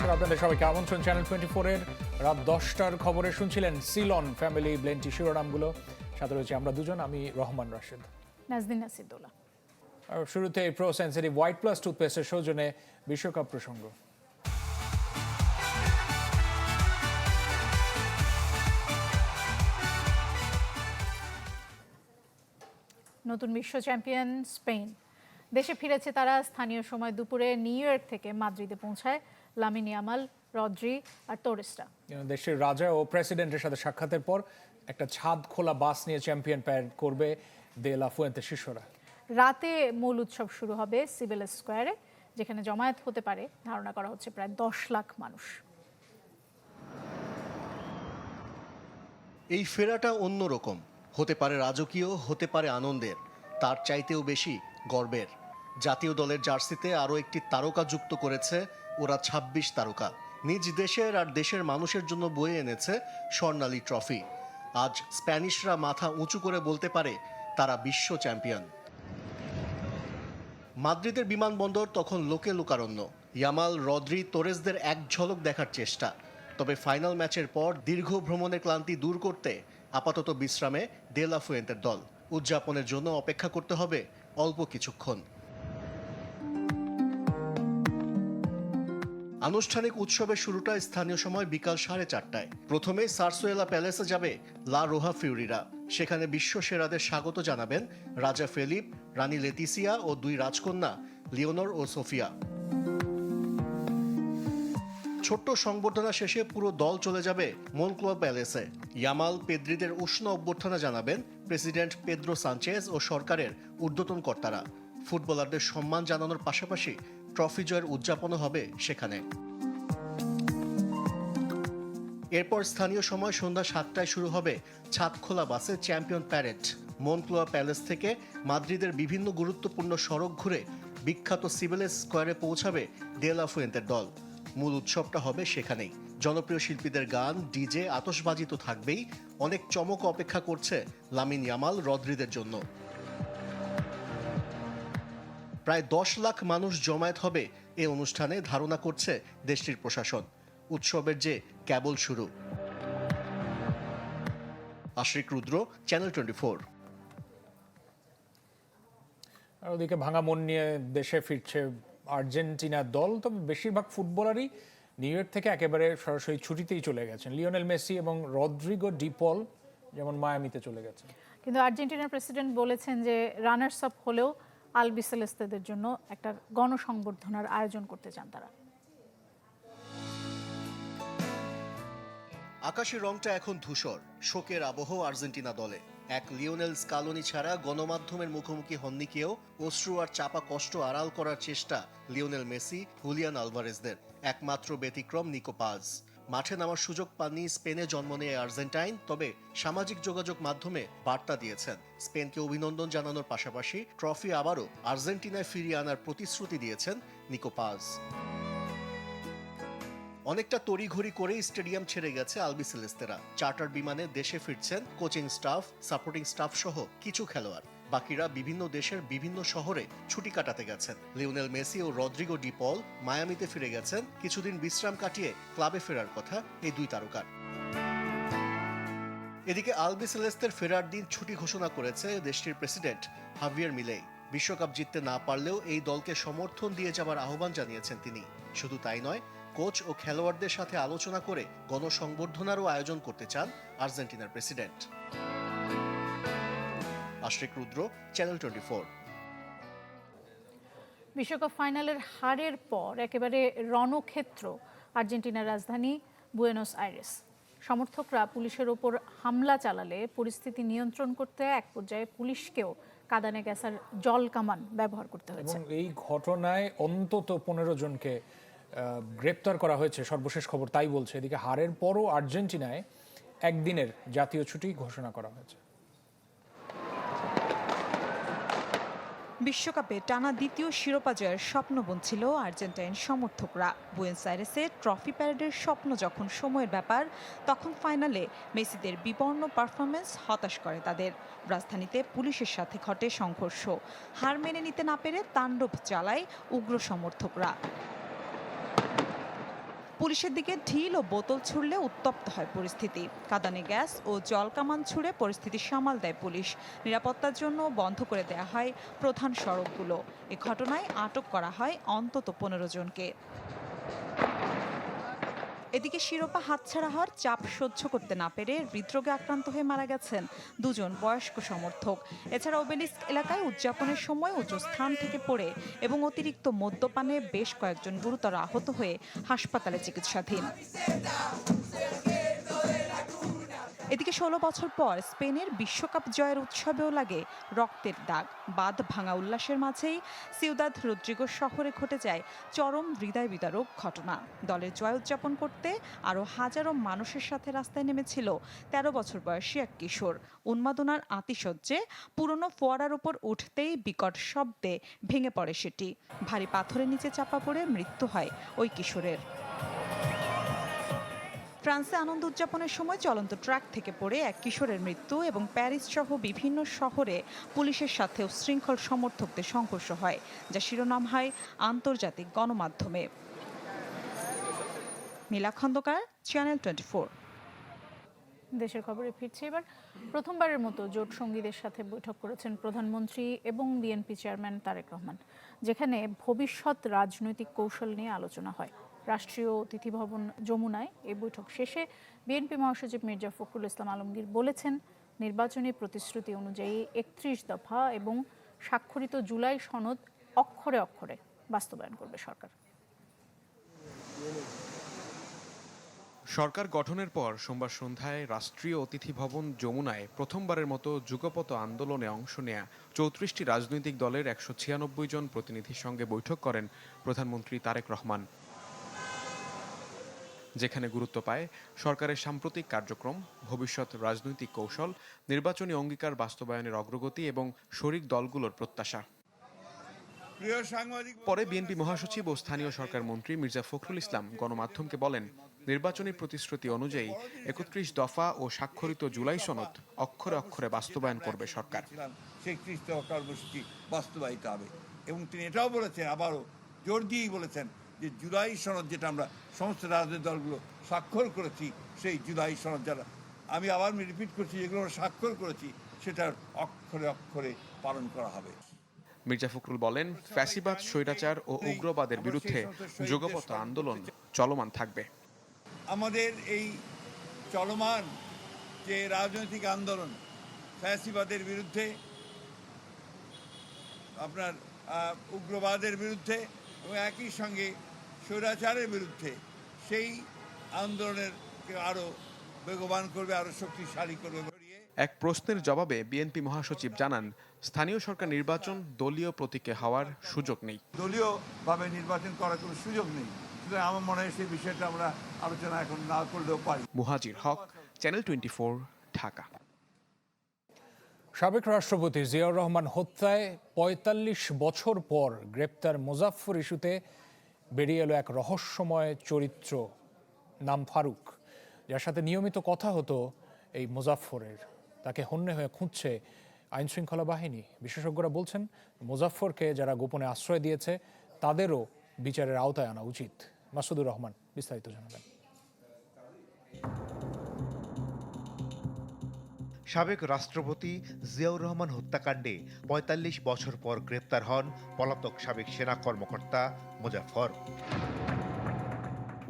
নমস্কার, আপনাদের সবাইকে আমন্ত্রণ চ্যানেল 24-এর রাত 10টার খবরে। শুনছিলেন সিলন ফ্যামিলি ব্লেন্টি শিরোনামগুলো। সাথে রয়েছে আমরা দুজন, আমি রহমান রাশেদ, নাজদিন নাসিদুল্লাহ। আর শুরুতে প্রো সেন্সিটিভ হোয়াইট প্লাস টুথপেস্টের সৌজন্যে বিশ্বকাপ প্রসঙ্গ। নতুন বিশ্ব চ্যাম্পিয়ন স্পেন দেশে ফিরেছে তারা। স্থানীয় সময় দুপুরে নিউ ইয়র্ক থেকে মাদ্রিদে পৌঁছায় লামিন ইয়ামাল, রদ্রি আর তোরেসরা। দেশের রাজা ও প্রেসিডেন্টের সাথে সাক্ষাতের পর একটা ছাদ খোলা বাস নিয়ে চ্যাম্পিয়ন প্যারেড করবে দে লা ফুয়েন্তে শিষ্যরা। রাতে মূল উৎসব শুরু হবে সিবেলেস স্কোয়ারে, যেখানে জমায়েত হতে পারে ধারণা করা হচ্ছে প্রায় 10 লাখ মানুষ। এই ফেরাটা অন্যরকম, হতে পারে রাজকীয়, হতে পারে আনন্দের, তার চাইতেও বেশি গর্বের। জাতীয় দলের জার্সিতে আরও একটি তারকা যুক্ত করেছে ওরা, 26 তারকা। নিজ দেশের আর দেশের মানুষের জন্য বয়ে এনেছে স্বর্ণালী ট্রফি। আজ স্প্যানিশরা মাথা উঁচু করে বলতে পারে তারা বিশ্ব চ্যাম্পিয়ন। মাদ্রিদের বিমানবন্দর তখন লোকে লোকারণ্য। ইয়ামাল, রদ্রি, তোরেসদের এক ঝলক দেখার চেষ্টা। তবে ফাইনাল ম্যাচের পর দীর্ঘ ভ্রমণের ক্লান্তি দূর করতে আপাতত বিশ্রামে দে লা ফুয়েন্তের দল। উদযাপনের জন্য অপেক্ষা করতে হবে অল্প কিছুক্ষণ। আনুষ্ঠানিক উৎসবের শুরুটা স্থানীয় সময় বিকাল 4:30টায়। প্রথমে সারসুয়েলা প্যালেসে যাবে লা রোহা ফিউরিরা। সেখানে বিশ্ব সেরাদের স্বাগত জানাবেন রাজা ফেলিপ, রানী লেতিসিয়া ও 2 রাজকন্যা লিওনর ও সোফিয়া। ছোট্ট সংবর্ধনা শেষে পুরো দল চলে যাবে মোনক্লোয়া প্যালেসে। ইয়ামাল, পেদ্রিদের উষ্ণ অভ্যর্থনা জানাবেন প্রেসিডেন্ট পেদ্রো সানচেজ ও সরকারের ঊর্ধ্বতন কর্তারা। ফুটবলারদের সম্মান জানানোর পাশাপাশি ট্রফি জয়ের উদযাপনও হবে সেখানে। এরপর স্থানীয় সময় সন্ধ্যা 7টায় শুরু হবে ছাদখোলা বাসে চ্যাম্পিয়ন প্যারেড। মোনক্লোয়া প্যালেস থেকে মাদ্রিদের বিভিন্ন গুরুত্বপূর্ণ সড়ক ঘুরে বিখ্যাত সিবেলেস স্কোয়ারে পৌঁছাবে দে লা ফুয়েন্তের দল। মূল উৎসবটা হবে সেখানেই। জনপ্রিয় শিল্পীদের গান, ডিজে, আতশবাজি তো থাকবেই। অনেক চমক অপেক্ষা করছে লামিন ইয়ামাল, রদ্রিদের জন্য। প্রায় 10 লাখ মানুষ জমায়েত হবে এ অনুষ্ঠানে, ধারণা করছে দেশটির প্রশাসন। উৎসবের যে কেবল শুরু। আশিক রুদ্র, চ্যানেল 24। আর ওদিকে ভাঙা মন নিয়ে দেশে ফিরছে আর্জেন্টিনার দল। তবে বেশিরভাগ ফুটবলারই নিউ ইয়র্ক থেকে একেবারে সরাসরি ছুটিতেই চলে গেছেন। লিওনেল মেসি এবং রদ্রিগো ডি পল যেমন মায়ামিতে চলে গেছেন। কিন্তু আর্জেন্টিনার প্রেসিডেন্ট বলেছেন যে রানার্স আপ হলেও আলবিসেলেস্তেদের জন্য একটা গণসংবর্ধনার আয়োজন করতে চান তারা। আকাশের রংটা এখন ধূসর, শোকের আবহ আর্জেন্টিনা দলে। এক লিওনেল স্কালোনি ছাড়া গণমাধ্যমের মুখোমুখি হননি কেউ। অশ্রু আর চাপা কষ্ট আড়াল করার চেষ্টা লিওনেল মেসি, হুলিয়ান আলভারেজদের। একমাত্র ব্যতিক্রম নিকো পাজ। মাঠে নামার সুযোগ পাননি স্পেনে জন্ম নেয় আর্জেন্টাইন, তবে সামাজিক যোগাযোগ মাধ্যমে বার্তা দিয়েছেন। স্পেনকে অভিনন্দন জানানোর পাশাপাশি ট্রফি আবারও আর্জেন্টিনায় ফিরিয়ে আনার প্রতিশ্রুতি দিয়েছেন নিকো পাজ। অনেকটা তড়িঘড়ি করেই স্টেডিয়াম ছেড়ে গেছে আলবিসেলেস্তেরা। চার্টার বিমানে দেশে ফিরছেন কোচিং স্টাফ, সাপোর্টিং স্টাফ সহ কিছু খেলোয়াড়। বাকিরা বিভিন্ন দেশের বিভিন্ন শহরে ছুটি কাটাতে গেছেন। লিওনেল মেসি ও রদ্রিগো ডি পল মায়ামিতে ফিরে গেছেন। কিছুদিন বিশ্রাম কাটিয়ে ক্লাবে ফেরার কথা এই 2 তারকার। এদিকে আলবিসেলেস্তের ফেরার দিন ছুটি ঘোষণা করেছে দেশটির প্রেসিডেন্ট হাভিয়ের মিলেই। বিশ্বকাপ জিততে না পারলেও এই দলকে সমর্থন দিয়ে যাবার আহ্বান জানিয়েছেন তিনি। শুধু তাই নয়, কোচ ও খেলোয়াড়দের সাথে আলোচনা করে গণসংবর্ধনারও আয়োজন করতে চান আর্জেন্টিনার প্রেসিডেন্ট। আশিক রুদ্র, চ্যানেল 24। বিশ্বকাপ ফাইনালের হারের পর একেবারে রণক্ষেত্র আর্জেন্টিনার রাজধানী বুয়েনোস আইরেস। সমর্থকরা পুলিশের ওপর হামলা চালালে পরিস্থিতি নিয়ন্ত্রণ করতে এক পর্যায়ে পুলিশকেও কাঁদানে গ্যাস আর জল কামান ব্যবহার করতে হয়েছে। এবং এই ঘটনায় অন্তত 15 জনকে গ্রেপ্তার করা হয়েছে, সর্বশেষ খবর তাই বলছে। এদিকে হারের পরও আর্জেন্টিনায় একদিনের জাতীয় ছুটি ঘোষণা করা হয়েছে। বিশ্বকাপে টানা দ্বিতীয় শিরোপা জয়ের স্বপ্ন বুনছিল আর্জেন্টাইন সমর্থকরা। বুয়েনোস আইরেসে ট্রফি প্যারেডের স্বপ্ন যখন সময়ের ব্যাপার, তখন ফাইনালে মেসিদের বিবর্ণ পারফরমেন্স হতাশ করে তাদের। রাজধানীতে পুলিশের সাথে ঘটে সংঘর্ষ। হার মেনে নিতে না পেরে তাণ্ডব চালায় উগ্র সমর্থকরা। পুলিশের দিকে ঢিল ও বোতল ছুড়লে উত্তপ্ত হয় পরিস্থিতি। কাঁদানে গ্যাস ও জলকামান ছুড়ে পরিস্থিতি সামাল দেয় পুলিশ। নিরাপত্তার জন্য বন্ধ করে দেয়া হয় প্রধান সড়কগুলো। এ ঘটনায় আটক করা হয় অন্তত 15 জনকে। এদিকে শিরোপা হাতছাড়া হওয়ার চাপ সহ্য করতে না পেরে হৃদরোগে আক্রান্ত হয়ে মারা গেছেন 2 জন বয়স্ক সমর্থক। এছাড়া ওবেলিস্ক এলাকায় উদযাপনের সময় উঁচু স্থান থেকে পড়ে এবং অতিরিক্ত মদ্যপানে বেশ কয়েকজন গুরুতর আহত হয়ে হাসপাতালে চিকিৎসাধীন। এদিকে 16 বছর পর স্পেনের বিশ্বকাপ জয়ের উৎসবেও লাগে রক্তের দাগ। বাঁধ ভাঙা উল্লাসের মাঝেই সিউদাদ রদ্রিগো শহরে ঘটে যায় চরম হৃদয় বিদারক ঘটনা। দলের জয় উদযাপন করতে আরও হাজারো মানুষের সাথে রাস্তায় নেমেছিল 13 বছর বয়সী এক কিশোর। উন্মাদনার আতিশয্যে পুরনো ফোয়ারার উপর উঠতেই বিকট শব্দে ভেঙে পড়ে সেটি। ভারী পাথরের নিচে চাপা পড়ে মৃত্যু হয় ওই কিশোরের। ফ্রান্সে আনন্দ উদযাপনের সময় চলন্ত ট্রাক থেকে পড়ে এক কিশোরের মৃত্যু এবং প্যারিস সহ বিভিন্ন শহরে পুলিশের সাথে উচ্ছৃঙ্খল সমর্থকদের সংঘর্ষ হয়, যা শিরোনাম হয় আন্তর্জাতিক গণমাধ্যমে। নীলা খন্দকার, চ্যানেল 24। দেশের খবরে ফিরছে এবার। প্রথমবারের মতো জোট সঙ্গীদের সাথে বৈঠক করেছেন প্রধানমন্ত্রী এবং বিএনপি চেয়ারম্যান তারেক রহমান, যেখানে ভবিষ্যৎ রাজনৈতিক কৌশল নিয়ে আলোচনা হয়। রাষ্ট্রীয় অতিথি ভবন যমুনায় এই বৈঠক শেষে বিএনপি মহাসচিব মির্জা ফখরুল ইসলাম আলমগীর বলেছেন, নির্বাচনী প্রতিশ্রুতি অনুযায়ী 31 দফা এবং স্বাক্ষরিত জুলাই সনদ অক্ষরে অক্ষরে বাস্তবায়ন করবে সরকার। সরকার গঠনের পর সোমবার সন্ধ্যায় রাষ্ট্রীয় অতিথি ভবন যমুনায় প্রথমবারের মতো যুগপৎ আন্দোলনে অংশ নেয়া 34টি রাজনৈতিক দলের 196 জন প্রতিনিধির সঙ্গে বৈঠক করেন প্রধানমন্ত্রী তারেক রহমান, যেখানে গুরুত্ব পায় সরকারের সাম্প্রতিক কার্যক্রম, ভবিষ্যৎ রাজনৈতিক কৌশল, নির্বাচনী অঙ্গীকার বাস্তবায়নের অগ্রগতি এবং শরিক দলগুলোর প্রত্যাশা। পরে বিএনপি মহাসচিব ও স্থানীয় সরকার মন্ত্রী মির্জা ফখরুল ইসলাম গণমাধ্যমকে বলেন, নির্বাচনী প্রতিশ্রুতি অনুযায়ী 31 দফা ও স্বাক্ষরিত জুলাই সনদ অক্ষরে অক্ষরে বাস্তবায়ন করবে সরকার। সেই 30 দফা কর্মসূচি বাস্তবায়িত হবে এবং তিনি এটাও বলেছেন, আবারও জোর দিয়েই বলেছেন যে জুলাই সনদ যেটা আমরা সমস্ত রাজনৈতিক দলগুলো স্বাক্ষর করেছি, সেই জুলাই সনদ যারা, আমি আবার রিপিট করছি, যেগুলো আমরা স্বাক্ষর করেছি সেটার অক্ষরে অক্ষরে পালন করা হবে। মির্জা ফখরুল বলেন, ফ্যাসিবাদ, স্বৈরাচার ও উগ্রবাদের বিরুদ্ধে যুগপৎ আন্দোলন চলমান থাকবে। আমাদের এই চলমান যে রাজনৈতিক আন্দোলন ফ্যাসিবাদের বিরুদ্ধে, আপনার উগ্রবাদের বিরুদ্ধে এবং একই সঙ্গে স্বৈরাচারের বিরুদ্ধে, সেই আন্দোলনের আরও বেগবান করবে, আরও শক্তিশালী করবে। এক প্রশ্নের জবাবে বিএনপি মহাসচিব জানান, স্থানীয় সরকার নির্বাচন দলীয় প্রতীকে হওয়ার সুযোগ নেই। দলীয়ভাবে নির্বাচন করার কোনো সুযোগ নেই। সুতরাং আমার মনে হয় সেই বিষয়টা আমরা আলোচনা এখন না করলেও পারি। মুহাজির হক, চ্যানেল 24, ঢাকা। সাবেক রাষ্ট্রপতি জিয়াউর রহমান হত্যায় 45 বছর পর গ্রেপ্তার মুজাফফর ইস্যুতে বেরিয়ে এলো এক রহস্যময় চরিত্র, নাম ফারুক, যার সাথে নিয়মিত কথা হতো এই মুজাফফরের। তাকে হন্যে হয়ে খুঁজছে আইনশৃঙ্খলা বাহিনী। বিশেষজ্ঞরা বলছেন, মুজাফফরকে যারা গোপনে আশ্রয় দিয়েছে তাদেরও বিচারের আওতায় আনা উচিত। মাসুদুর রহমান বিস্তারিত জানাবেন। সাবেক রাষ্ট্রপতি জিয়াউর রহমান হত্যাকাণ্ডে ৪৫ বছর পর গ্রেপ্তার হন পলাতক সাবেক সেনা কর্মকর্তা মুজাফফর।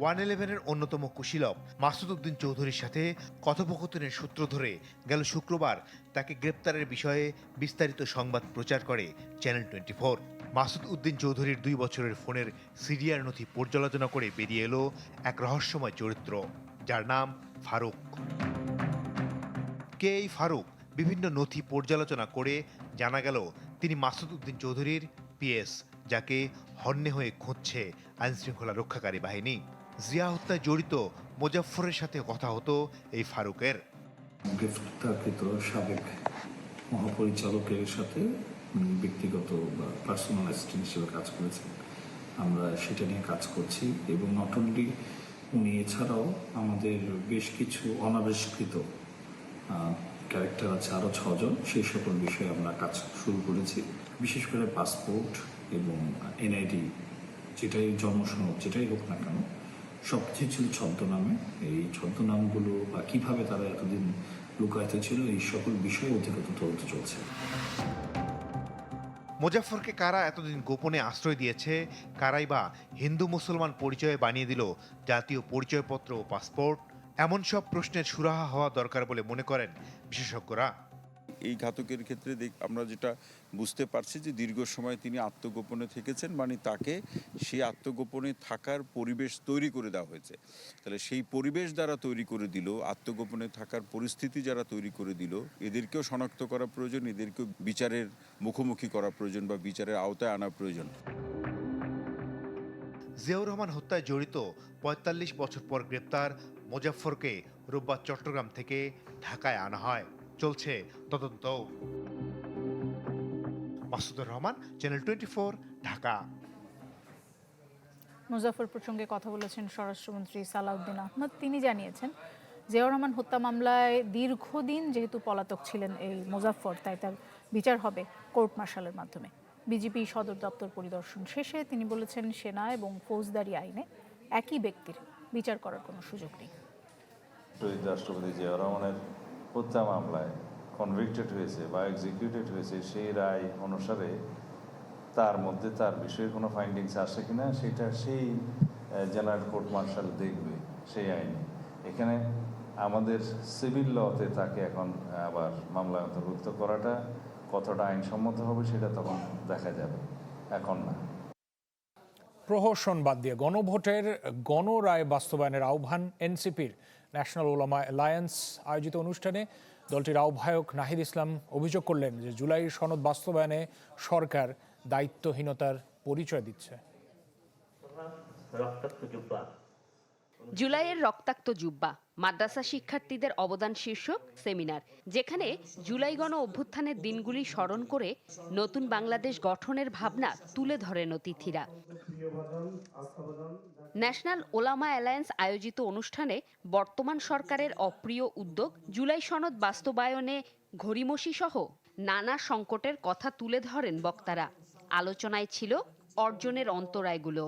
111-এর অন্যতম কুশীলব মাসুদ উদ্দিন চৌধুরীর সাথে কথোপকথনের সূত্র ধরে গেল শুক্রবার তাকে গ্রেপ্তারের বিষয়ে বিস্তারিত সংবাদ প্রচার করে চ্যানেল 24। মাসুদ উদ্দিন চৌধুরীর 2 বছরের ফোনের সিডিআর নথি পর্যালোচনা করে বেরিয়ে এলো এক রহস্যময় চরিত্র, যার নাম ফারুক। কে এই ফারুক? বিভিন্ন নথি পর্যালোচনা করে জানা গেল তিনি মাসুদ উদ্দিন চৌধুরীর পিএস, যাকে হন্যে হয়ে খুঁজছে আইনশৃঙ্খলা রক্ষাকারী বাহিনী। জিয়া হত্যায় জড়িত মুজাফফরের সাথে কথা হতো এই ফারুকের। গ্রেফতারকৃত সাবেক মহাপরিচালকের সাথে ব্যক্তিগত বা পার্সোনাল অ্যাসিস্ট্যান্ট হিসেবে কাজ করেছেন। আমরা সেটা নিয়ে কাজ করছি এবং নট অনলি উনি, এছাড়াও আমাদের বেশ কিছু অনাবিষ্কৃত ক্যারেক্টার আছে, আরও 6 জন। সেই সকল বিষয়ে আমরা কাজ শুরু করেছি। বিশেষ করে পাসপোর্ট এবং এনআইডি, যেটাই জন্মসনদ যেটাই হোক না কেন, সব কিছু ছিল ছদ্মনামে। এই ছদ্মনামগুলো বা কিভাবে তারা এতদিন লুকায়িত ছিল, এই সকল বিষয়ে অধিকতর তদন্ত চলছে। মুজাফফরকে কারা এতদিন গোপনে আশ্রয় দিয়েছে, কারাই বা হিন্দু মুসলমান পরিচয়ে বানিয়ে দিল জাতীয় পরিচয়পত্র ও পাসপোর্ট, এমন সব প্রশ্নের সুরাহা হওয়া দরকার বলে মনে করেন বিশেষজ্ঞরা। এই ঘাতকের ক্ষেত্রে আমরা যেটা বুঝতে পারছি যে দীর্ঘ সময় তিনি আত্মগোপনে থেকেছেন, মানে তাকে সেই আত্মগোপনে থাকার পরিবেশ তৈরি করে দেওয়া হয়েছে। তাহলে সেই পরিবেশ যারা তৈরি করে দিল, আত্মগোপনে থাকার পরিস্থিতি যারা তৈরি করে দিল, এদেরকেও শনাক্ত করা প্রয়োজন, এদেরকেও বিচারের মুখোমুখি করা প্রয়োজন বা বিচারের আওতায় আনা প্রয়োজন। জিয়াউর রহমান হত্যায় জড়িত ৪৫ বছর পর গ্রেপ্তার মুজাফফরকে রোববার চট্টগ্রাম থেকে ঢাকায় আনা হয়। চলছে তদন্ত। মাসুদুর রহমান, চ্যানেল 24, ঢাকা। মুজাফফর প্রসঙ্গে কথা বলেছেন স্বরাষ্ট্রমন্ত্রী সালাউদ্দিন আহমদ। তিনি জানিয়েছেন, জিয়াউর রহমান হত্যা মামলায় দীর্ঘদিন যেহেতু পলাতক ছিলেন এই মুজাফফর, তাই তার বিচার হবে কোর্ট মার্শালের মাধ্যমে। বিজিবি সদর দপ্তর পরিদর্শন শেষে তিনি বলেছেন, সেনা এবং ফৌজদারি আইনে একই ব্যক্তির বিচার করার কোনো সুযোগ নেই। শহীদ রাষ্ট্রপতি জিয়াউর রহমানের হত্যা মামলায় কনভিক্টেড হয়েছে বা এক্সিকিউটেড হয়েছে, সেই রায় অনুসারে তার মধ্যে তার বিষয়ে কোনো ফাইন্ডিংস আসে কিনা সেটা সেই জেনারেল কোর্ট মার্শাল দেখবে সেই আইনে। এখানে আমাদের সিভিল লতে তাকে এখন আবার মামলায় অন্তর্ভুক্ত করাটা কতটা আইনসম্মত হবে সেটা তখন দেখা যাবে, এখন না। প্রহসন বাদ দিয়ে গণভোটের গণরায় বাস্তবায়নের আহ্বান এনসিপির। ন্যাশনাল ওলামা অ্যালায়েন্স আয়োজিত অনুষ্ঠানে দলটির আহ্বায়ক নাহিদ ইসলাম অভিযোগ করলেন যে জুলাই সনদ বাস্তবায়নে সরকার দায়িত্বহীনতার পরিচয় দিচ্ছে। জুলাইয়ের রক্তাক্ত জুব্বা, মাদ্রাসা শিক্ষার্থীদের অবদান শীর্ষক সেমিনার, যেখানে জুলাই গণ অভ্যুত্থানের দিনগুলি স্মরণ করে নতুন বাংলাদেশ গঠনের ভাবনা তুলে ধরেন অতিথিরা। ন্যাশনাল ওলামা অ্যালায়েন্স আয়োজিত অনুষ্ঠানে বর্তমান সরকারের অপ্রিয় উদ্যোগ জুলাই সনদ বাস্তবায়নে ঘড়িমসি সহ নানা সংকটের কথা তুলে ধরেন বক্তারা। আলোচনায় ছিল অর্জনের অন্তরায়গুলো।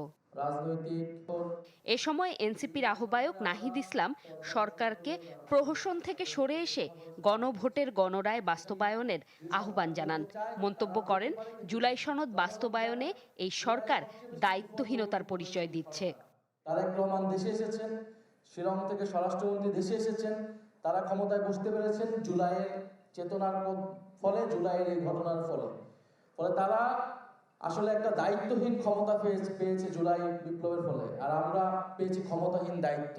এ সময় এনসিপির আহ্বায়ক নাহিদ ইসলাম সরকারকে প্রহসন থেকে সরে এসে গণভোটের গণরায় বাস্তবায়নের আহ্বান জানান। মন্তব্য করেন, জুলাই সনদ বাস্তবায়নে এই সরকার দায়িত্বহীনতার পরিচয় দিচ্ছে। তারেক রহমান দেশে এসেছেন, শিলং থেকে স্বরাষ্ট্রমন্ত্রী দেশে এসেছেন, তারা ক্ষমতায় বসতে পেরেছেন জুলাইয়ের চেতনার ফলে, জুলাইয়ের এই ঘটনার ফলে তারা আসলে একটা দায়িত্বহীন ক্ষমতা পেয়েছে জুলাই বিপ্লবের ফলে, আর আমরা পেয়েছি ক্ষমতাহীন দায়িত্ব।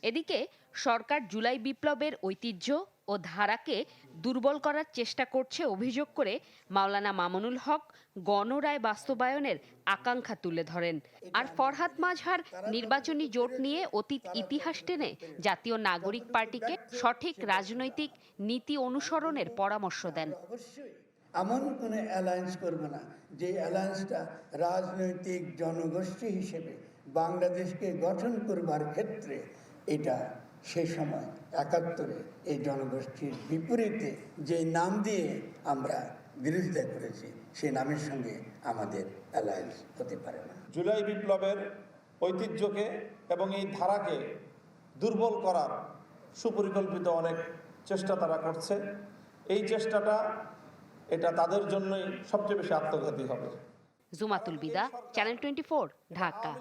এদিকে সরকার জুলাই বিপ্লবের ঐতিহ্য ও ধারাকে দুর্বল করার চেষ্টা করছে অভিযোগ করে মাওলানা মামুনুল হক গণরায় বাস্তবায়নের আকাঙ্ক্ষা তুলে ধরেন। আর ফরহাদ মাজহার নির্বাচনী জোট নিয়ে অতীত ইতিহাস টেনে জাতীয় নাগরিক পার্টিকে সঠিক রাজনৈতিক নীতি অনুসরণের পরামর্শ দেন। এমন কোনো অ্যালায়েন্স করবে না যে অ্যালায়েন্সটা রাজনৈতিক জনগোষ্ঠী হিসেবে বাংলাদেশকে গঠন করবার ক্ষেত্রে এটা সেই সময় ৭১-এ এই জনগোষ্ঠীর বিপরীতে যে নাম দিয়ে আমরা বিরোধিতা করেছি সেই নামের সঙ্গে আমাদের অ্যালায়েন্স হতে পারে না। জুলাই বিপ্লবের ঐতিহ্যকে এবং এই ধারাকে দুর্বল করার সুপরিকল্পিত অনেক চেষ্টা তারা করছে। এই চেষ্টাটা এটা তাদের জন্যই সবচেয়ে বেশি আত্মঘাতী হবে। জুমাতুল বিদা, চ্যানেল 24, ঢাকা।